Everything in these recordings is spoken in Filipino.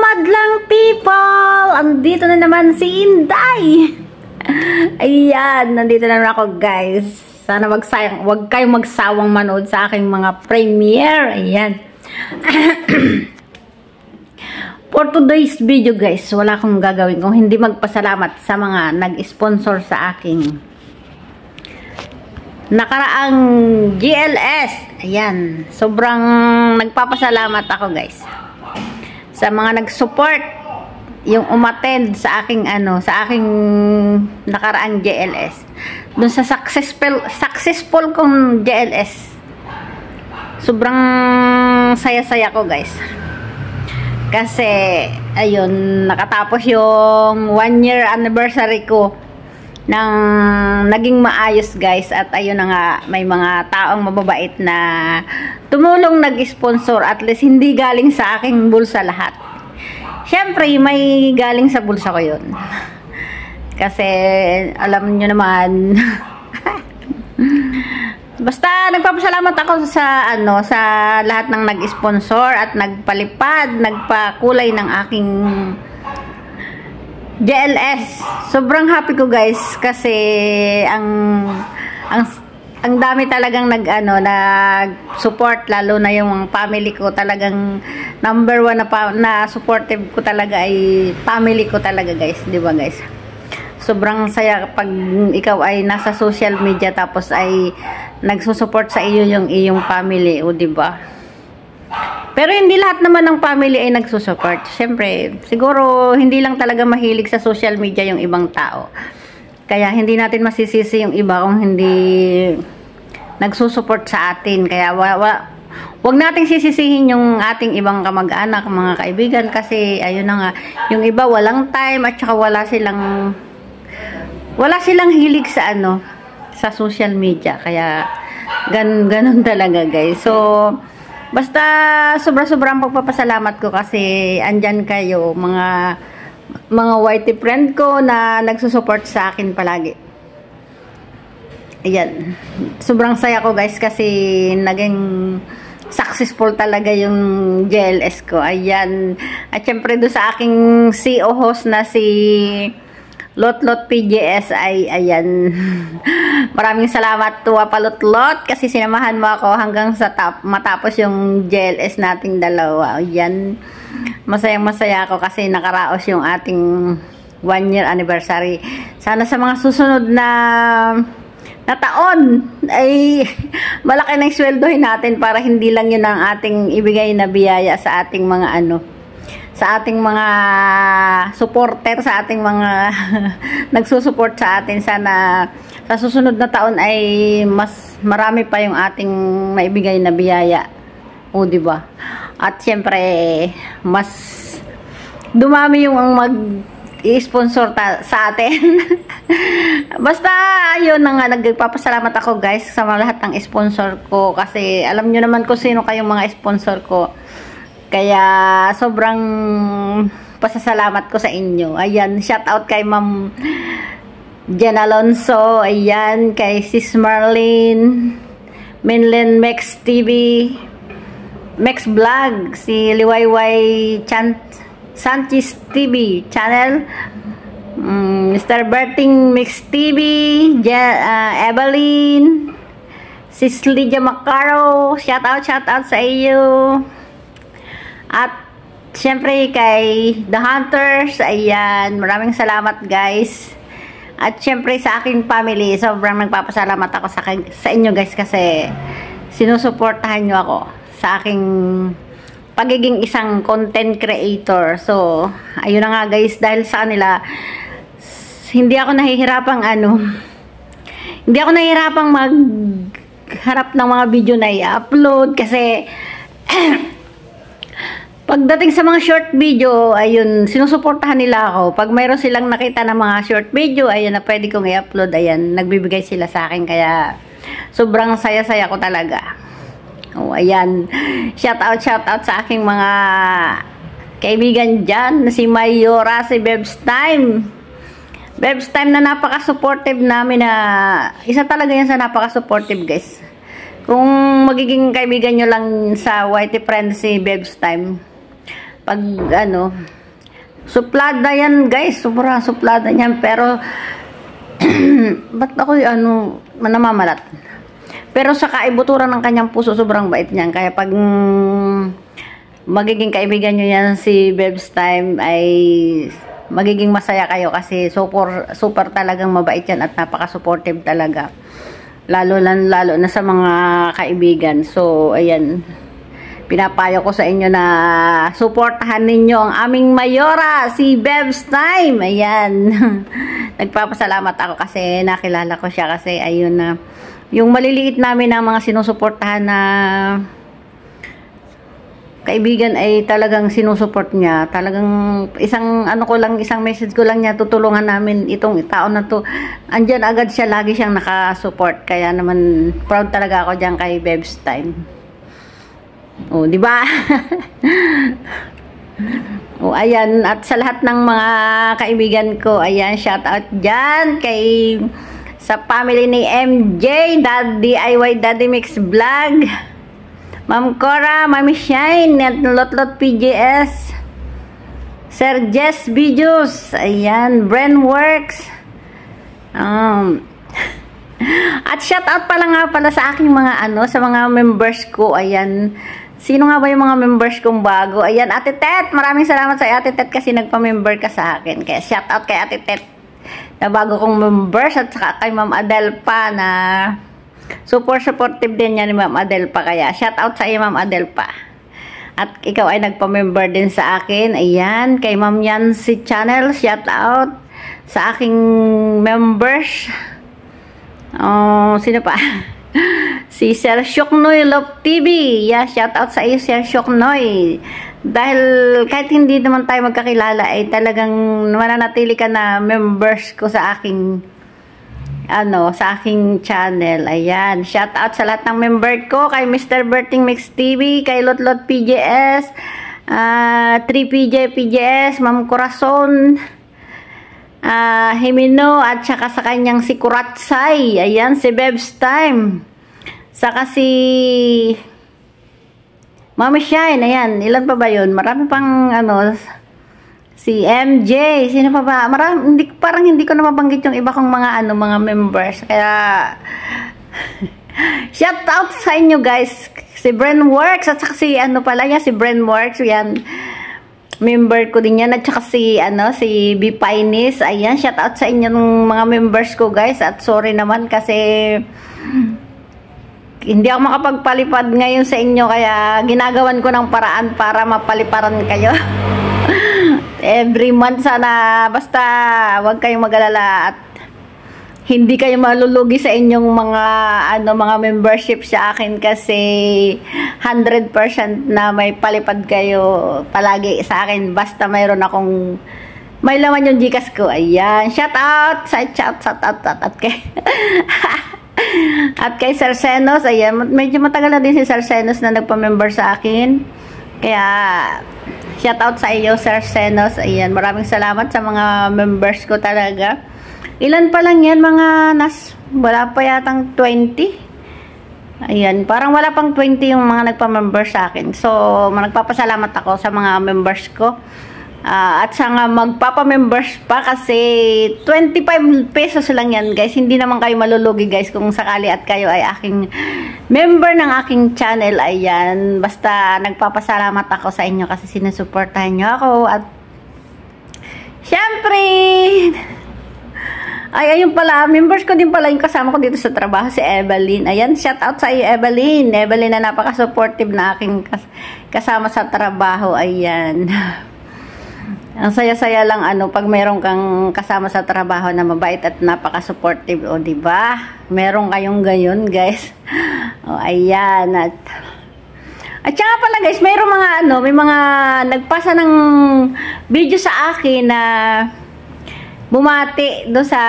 madlang people! Andito na naman si Inday! Ayan, nandito na naman ako guys. Sana wag kayong magsawang manood sa aking mga premiere. Ayan. For today's video guys, wala akong gagawin kung hindi magpasalamat sa mga nag-sponsor sa aking nakaraang GLS. Ayan, sobrang nagpapasalamat ako guys sa mga nag-support yung umattend sa aking nakaraang GLS. Doon sa successful kong GLS. Sobrang saya-saya ko guys. Kasi ayun, nakatapos yung 1-year anniversary ko nang naging maayos guys, at ayun na nga, may mga taong mababait na tumulong nag-sponsor, at least hindi galing sa aking bulsa lahat. Syempre may galing sa bulsa ko yun kasi alam nyo naman. Basta nagpapasalamat ako sa sa lahat ng nag-sponsor at nagpalipad, nagpakulay ng aking GLS. Sobrang happy ko guys kasi ang dami talagang nag-support, lalo na yung family ko. Talagang number 1 na supportive ko talaga ay family ko talaga guys, di ba guys? Sobrang saya pag ikaw ay nasa social media tapos ay nagsusupport sa iyo yung iyong family, o di ba? Pero hindi lahat naman ng family ay nagsusupport. Siyempre, siguro hindi lang talaga mahilig sa social media yung ibang tao. Kaya hindi natin masisisi yung iba kung hindi nagsusupport sa atin. Kaya wag nating sisisihin yung ating ibang kamag-anak, mga kaibigan, kasi ayun na nga, yung iba walang time at saka wala silang hilig sa sa social media. Kaya ganun talaga guys. So basta sobrang pagpapasalamat ko kasi andyan kayo, mga YT friend ko na nagsusupport sa akin palagi. Ayan, sobrang saya ko guys kasi naging successful talaga yung GLS ko. Ayan, at syempre doon sa aking CEO host na si Lotlot PGS ay ayan. Maraming salamat tuwa pa Lotlot kasi sinamahan mo ako hanggang sa matapos yung GLS nating dalawa. Ayan. Masayang-masaya ako kasi nakaraos yung ating 1-year anniversary. Sana sa mga susunod na taon ay malaki ng sweldohin natin para hindi lang yun ang ating ibigay na biyaya sa ating mga sa ating mga supporter, sa ating mga nagsusupport sa atin. Sana sa susunod na taon ay mas marami pa yung ating maibigay na biyaya, o di ba? At syempre mas dumami yung mag-i-sponsor sa atin. Basta ayun na nga, nagpapasalamat ako guys sa lahat ng sponsor ko kasi alam nyo naman kung sino kayong mga sponsor ko. Kaya sobrang pasasalamat ko sa inyo. Ayan, shout out kay Ma'am Jen Alonso. Ayan, kay Sis Marlene, Minlin Mex TV, Mex Vlog, si Liwayway Sanchez TV channel, Mr. Berting Mix TV, Evelyn, Sis Lydia Macaro. Shout out sa iyo. At syempre kay The Hunters, ayan, maraming salamat guys. At syempre sa aking family, sobrang nagpapasalamat ako sa inyo guys kasi sinusuportahan nyo ako sa aking pagiging isang content creator. So ayun na nga guys, dahil sa kanila hindi ako nahihirapang magharap ng mga video na i-upload kasi pagdating sa mga short video, ayun, sinusuportahan nila ako. Pag mayroon silang nakita ng mga short video, ayun, na pwede kong i-upload, ayan, nagbibigay sila sa akin. Kaya, sobrang saya-saya ko talaga. Oh, ayan. Shout out sa aking mga kaibigan dyan, si Mayora, si Bebs Time. Bebs Time na napaka-supportive namin na, isa talaga yan sa napaka-supportive guys. Kung magiging kaibigan nyo lang sa YT friend si Bebs Time, Pag ano, suplada yan guys, sobrang suplada niyan, pero ba't ako ano, namamalat? Pero sa kaibuturan ng kanyang puso, sobrang bait niyan. Kaya pag magiging kaibigan nyo yan si Bebs Time, ay magiging masaya kayo kasi super talagang mabait yan at napaka-supportive talaga. Lalo na sa mga kaibigan. So, ayan. Pinapayo ko sa inyo na suportahan ninyo ang aming mayora, si Bebs Time. Ayan. Nagpapasalamat ako kasi nakilala ko siya kasi ayun na. Yung maliliit namin na mga sinusuportahan na kaibigan ay talagang sinusuport niya. Talagang isang message ko lang niya, tutulungan namin itong tao na to. Andyan agad siya, lagi siyang nakasupport. Kaya naman proud talaga ako diyan kay Bebs Time. Oh, di ba? Oh, ayan, at sa lahat ng mga kaibigan ko, ayan, shout out diyan kay sa family ni MJ, DIY Daddy Mix Vlog, Ma'am Cora, Mami Shine, at Lotlot PJS, Sir Jess Videos, ayan, Brainworks, at shout out pala sa aking mga sa mga members ko, ayan. Sino nga ba yung mga members kong bago? Ayan, Ate Tet, maraming salamat sa Ate Tet kasi nagpa-member ka sa akin. Kaya shout out kay Ate Tet na bago kong members, at saka kay Ma'am Adelpa na supportive din niya ni Ma'am Adelpa. Kaya shout out sa iyo, Ma'am Adelpa. At ikaw ay nagpa-member din sa akin. Ayan, kay Ma'am Yancy Channel, shout out sa aking members. Sino pa? Si Sir Shoknoy Love TV. Yeah, shout out sa iyo, Sir Shoknoy. Dahil kahit hindi naman tayo magkakilala, ay talagang mananatili ka na members ko sa aking sa aking channel. Ayan, shout out sa lahat ng member ko, kay Mr. Berting Mix TV, kay Lotlot PJS, 3PJ PJS, Ma'am Corazon, Himino, at saka sa kanyang si Kuratsay. Ayan, si Bebs Time, saka si Mami Shine. Ayan, ilan pa ba yun? Marami pang si MJ, sino pa ba? Parang hindi ko na mabanggit yung iba kong mga mga members. Kaya shout out sa inyo guys. Si Brainworks, at saka si si Brainworks, yan. Member ko din yan, at saka si si Bipainis. Ayan, shout out sa inyo ng mga members ko guys. At sorry naman kasi hindi ako makapagpalipad ngayon sa inyo, kaya ginagawan ko ng paraan para mapaliparan kayo. Every month sana, basta wag kayong mag-alala at hindi kayo malulugi sa inyong mga membership sa akin kasi 100% na may palipad kayo palagi sa akin, basta mayroon akong may laman yung Gcash ko. Ayan, shout out at kay at kay Sir Senos. Ayan, medyo matagal na din si Sir Senos na nagpa-member sa akin, kaya shout out sa iyo, Sir Senos. Ayan, maraming salamat sa mga members ko talaga. Ilan pa lang yan, wala pa yatang 20. Ayan, parang wala pang 20 yung mga nagpa-member sa akin. So, nagpapasalamat ako sa mga members ko. At sa nga magpapa-members pa kasi 25 pesos lang yan guys. Hindi naman kayo malulugi guys kung sakali at kayo ay aking member ng aking channel. Ayan, basta nagpapasalamat ako sa inyo kasi sinusuportahan nyo ako. At syempre, ayun pala, members ko din pala yung kasama ko dito sa trabaho, si Evelyn. Ayan, shout out sa iyo, Evelyn. Evelyn na napaka-supportive na aking kasama sa trabaho. Ayan. Ang saya-saya lang pag meron kang kasama sa trabaho na mabait at napaka-supportive, o di ba? Meron kayong gayon, guys. O ayan. At saka pala guys, mayroong may mga nagpasa ng video sa akin na bumati do sa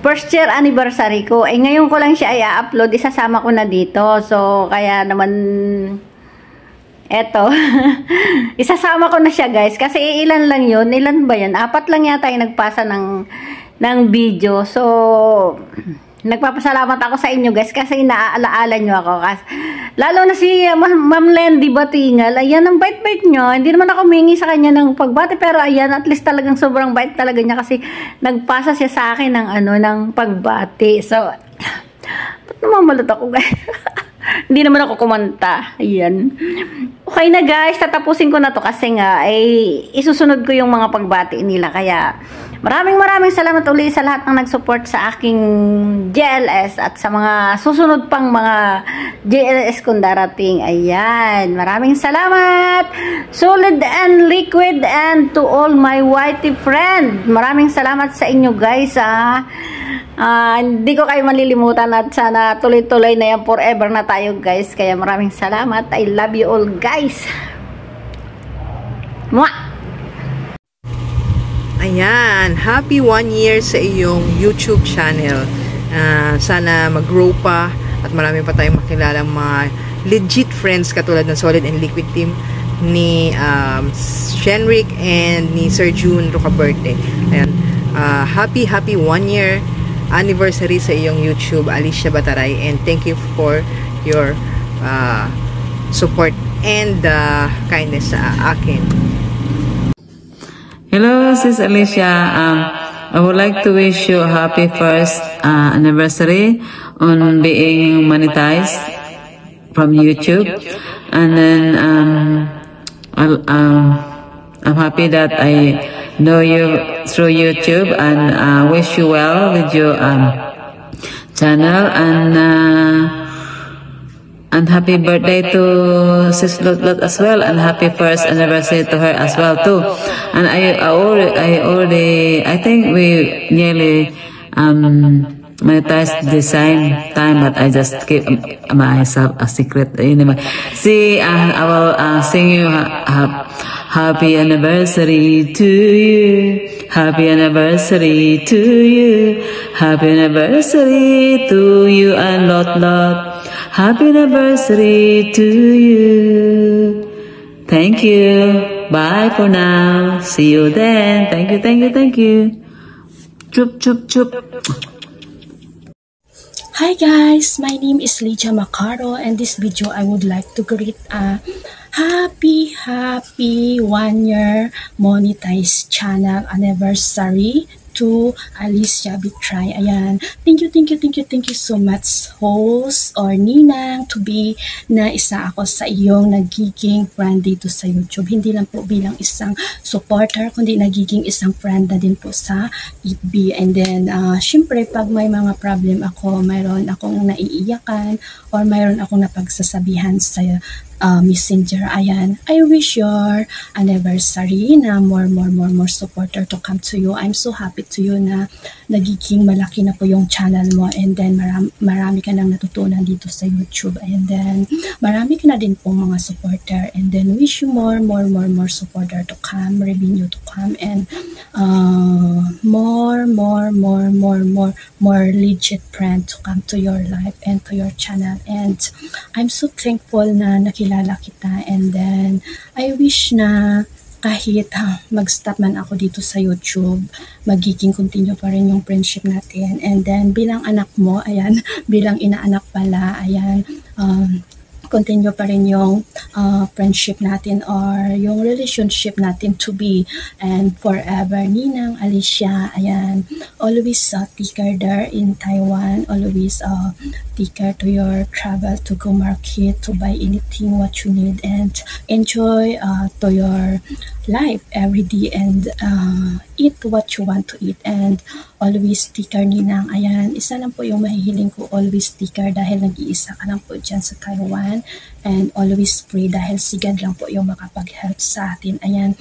first year anniversary ko. Ngayon ko lang siya i-upload, isasama ko na dito. So kaya naman eto, isasama ko na siya guys, kasi ilan lang yun, ilan ba yan? 4 lang yata yung nagpasa ng video. So, Nagpapasalamat ako sa inyo guys kasi naaalaala nyo ako. Lalo na si Ma'am Lendy Batingal. Ayan, ang bait-bait nyo. Hindi naman ako humingi sa kanya ng pagbati. Pero ayan, at least talagang sobrang bait talaga niya kasi nagpasa siya sa akin ng, ng pagbati. So, ba't namamalot ako guys? Hindi naman ako kumanta. Ayan. Okay na guys, tatapusin ko na to kasi nga, isusunod ko yung mga pagbati nila. Kaya, maraming salamat ulit sa lahat ng nag-support sa aking JLS at sa mga susunod pang mga JLS kung darating. Ayan. Maraming salamat. Solid and liquid and to all my whitey friend. Maraming salamat sa inyo guys. Hindi ko kayo malilimutan at sana tuloy-tuloy na yan forever na tayo guys. Kaya maraming salamat. I love you all guys. Mwah! Ayan, happy 1 year sa iyong YouTube channel. Sana mag-grow pa at marami pa tayong makilalang mga legit friends katulad ng Solid and Liquid team ni Shenrick and ni Sir June Rocaberte. Ayan, happy 1 year anniversary sa iyong YouTube, Alicia Bataray, and thank you for your support and kindness sa akin. Hello, Sis Alicia. I would like to wish you a happy first anniversary on being monetized from YouTube. And then I'm happy that I know you through YouTube and wish you well with your channel. And happy birthday to Sis Lot as well, and happy first anniversary to her as well too. And I think we nearly monetized the same time, but I just keep myself a secret. Anyway, see, I will sing you happy anniversary to you. Happy anniversary to you. Happy anniversary to you and Lot. Happy anniversary to you. Thank you. Bye for now. See you then. Thank you. Chup. Hi guys, my name is Lydia Macaro, and this video I would like to greet a happy 1 year monetized channel anniversary to Alicia Bataray. Ayan. Thank you so much, host or Ninang, to be na isa ako sa iyong nagiging friend dito sa YouTube. Hindi lang po bilang isang supporter, kundi nagiging isang friend na din po sa FB. And then, syempre, pag may mga problem ako, mayroon akong naiiyakan or mayroon akong napagsasabihan sa Messenger. Ayan, I wish your anniversary na more supporter to come to you. I'm so happy to you na nagiging malaki na po yung channel mo, and then marami ka nang natutunan dito sa YouTube, and then marami ka na din pong mga supporter, and then wish you more supporter to come, revenue to come, and more legit friend to come to your life and to your channel. And I'm so thankful na nakilala kita, and then I wish na kahit mag-stop man ako dito sa YouTube, magiging continue pa rin yung friendship natin. And then bilang anak mo, ayan, bilang inaanak pala, ayan, continue pa rin yung friendship natin or yung relationship natin to be and forever. Ninang Alicia, ayan, always take care there in Taiwan, always take care to your travel, to go market, to buy anything what you need, and enjoy to your life every day, and eat what you want to eat, and always sticker. Ninang, ayan, isa lang po yung mahihiling ko, always sticker, dahil nag-iisa ka lang po dyan sa Taiwan, and always pray dahil si God lang po yung makapag-help sa atin. Ayan,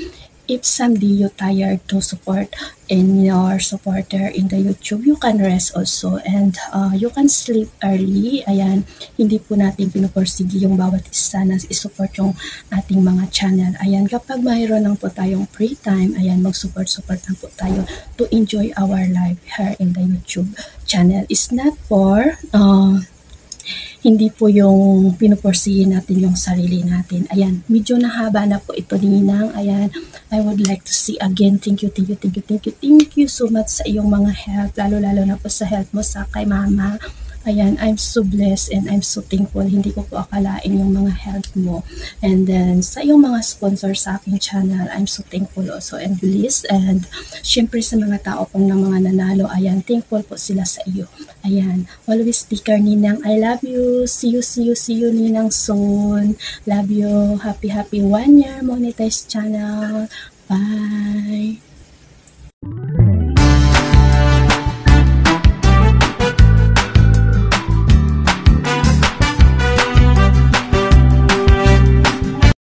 if someday you tired to support in your supporter in the YouTube, you can rest also, and you can sleep early. Ayan, hindi po natin pinupursigi yung bawat isa na isupport yung ating mga channel. Ayan, kapag mayroon lang po tayong free time, ayan, mag-support lang po tayo to enjoy our life here in the YouTube channel. It's not for hindi po yung pinupursihin natin yung sarili natin. Ayan, medyo nahaba na po ito, Ninang. Ayan, I would like to see again. Thank you so much sa iyong mga help, lalo na po sa help mo sa kay mama. Ayan, I'm so blessed and I'm so thankful. Hindi ko po akalain yung mga help mo. And then, sa iyong mga sponsor sa aking channel, I'm so thankful also and blessed. And, syempre sa mga tao pong na mga nanalo, ayan, thankful po sila sa iyo. Ayan, always sticker Ninang, I love you. See you, Ninang soon. Love you. Happy 1 year monetized channel. Bye.